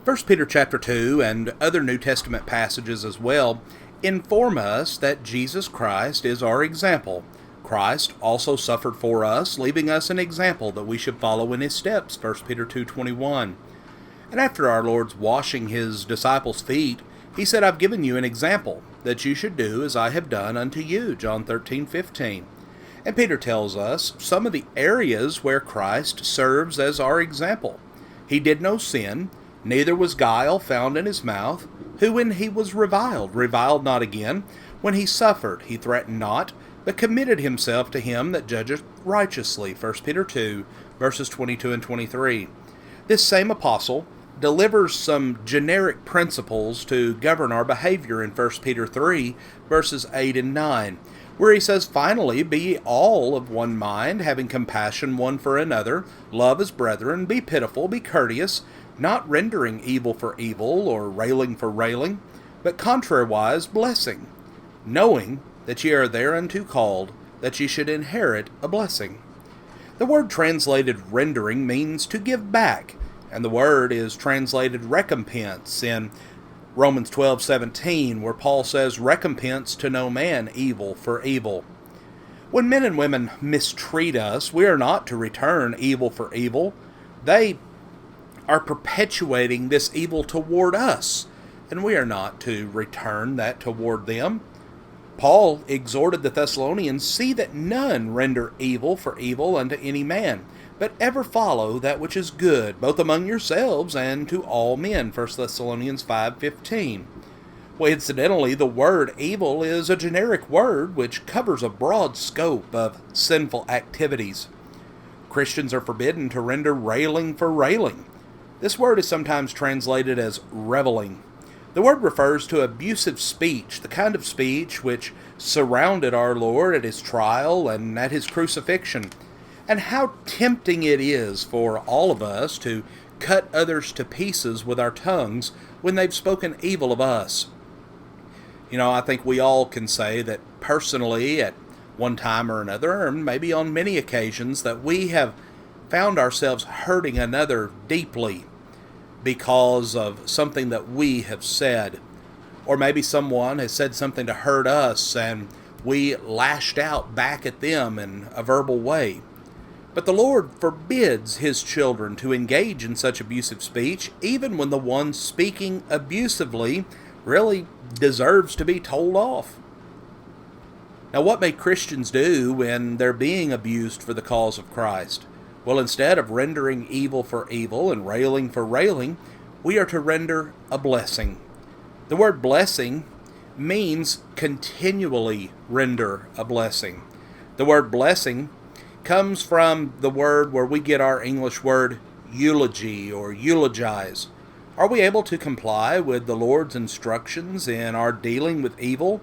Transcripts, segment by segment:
First Peter chapter 2 and other New Testament passages as well inform us that Jesus Christ is our example. Christ also suffered for us, leaving us an example that we should follow in his steps, First Peter 2:21. And after our Lord's washing his disciples' feet, he said, I've given you an example, that you should do as I have done unto you, John 13:15. And Peter tells us some of the areas where Christ serves as our example. He did no sin, neither was guile found in his mouth, who when he was reviled not again. When he suffered, he threatened not, but committed himself to him that judgeth righteously. 1 Peter 2, verses 22 and 23. This same apostle delivers some generic principles to govern our behavior in 1 Peter 3, verses 8 and 9, where he says, Finally, be ye all of one mind, having compassion one for another, love as brethren, be pitiful, be courteous, not rendering evil for evil, or railing for railing, but contrariwise blessing, knowing that ye are thereunto called, that ye should inherit a blessing. The word translated rendering means to give back, and the word is translated recompense in Romans 12:17, where Paul says, Recompense to no man evil for evil. When men and women mistreat us, we are not to return evil for evil. They are perpetuating this evil toward us, and we are not to return that toward them. Paul exhorted the Thessalonians, See that none render evil for evil unto any man, but ever follow that which is good, both among yourselves and to all men. 1 Thessalonians 5:15. Well, incidentally, the word evil is a generic word which covers a broad scope of sinful activities. Christians are forbidden to render railing for railing. This word is sometimes translated as reveling. The word refers to abusive speech, the kind of speech which surrounded our Lord at his trial and at his crucifixion, and how tempting it is for all of us to cut others to pieces with our tongues when they've spoken evil of us. I think we all can say that personally at one time or another, or maybe on many occasions, that we have found ourselves hurting another deeply because of something that we have said. Or maybe someone has said something to hurt us and we lashed out back at them in a verbal way. But the Lord forbids his children to engage in such abusive speech, even when the one speaking abusively really deserves to be told off. Now, what may Christians do when they're being abused for the cause of Christ? Well, instead of rendering evil for evil and railing for railing, we are to render a blessing. The word blessing means continually render a blessing. The word blessing comes from the word where we get our English word eulogy or eulogize. Are we able to comply with the Lord's instructions in our dealing with evil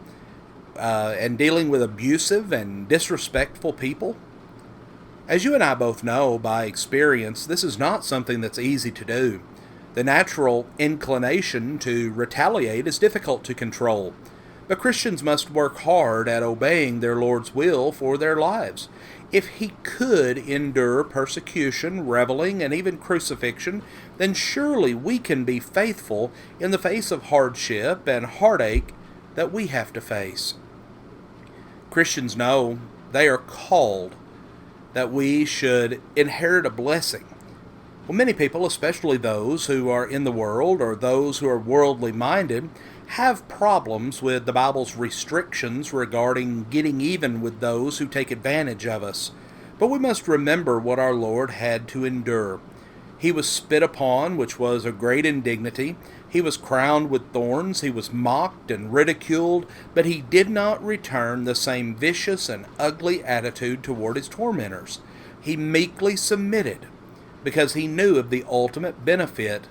and dealing with abusive and disrespectful people? As you and I both know by experience, this is not something that's easy to do. The natural inclination to retaliate is difficult to control, but Christians must work hard at obeying their Lord's will for their lives. If he could endure persecution, reveling, and even crucifixion, then surely we can be faithful in the face of hardship and heartache that we have to face. Christians know they are called, that we should inherit a blessing. Well, many people, especially those who are in the world or those who are worldly minded, have problems with the Bible's restrictions regarding getting even with those who take advantage of us. But we must remember what our Lord had to endure. He was spit upon, which was a great indignity. He was crowned with thorns. He was mocked and ridiculed, but he did not return the same vicious and ugly attitude toward his tormentors. He meekly submitted because he knew of the ultimate benefit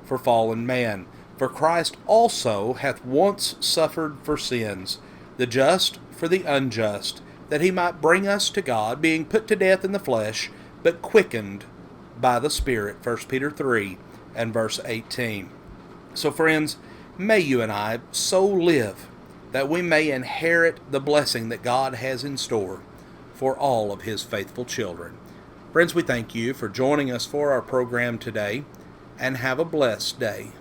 for fallen man. For Christ also hath once suffered for sins, the just for the unjust, that he might bring us to God, being put to death in the flesh, but quickened by the Spirit. 1 Peter 3 and verse 18. So friends, may you and I so live that we may inherit the blessing that God has in store for all of his faithful children. Friends, we thank you for joining us for our program today. and have a blessed day.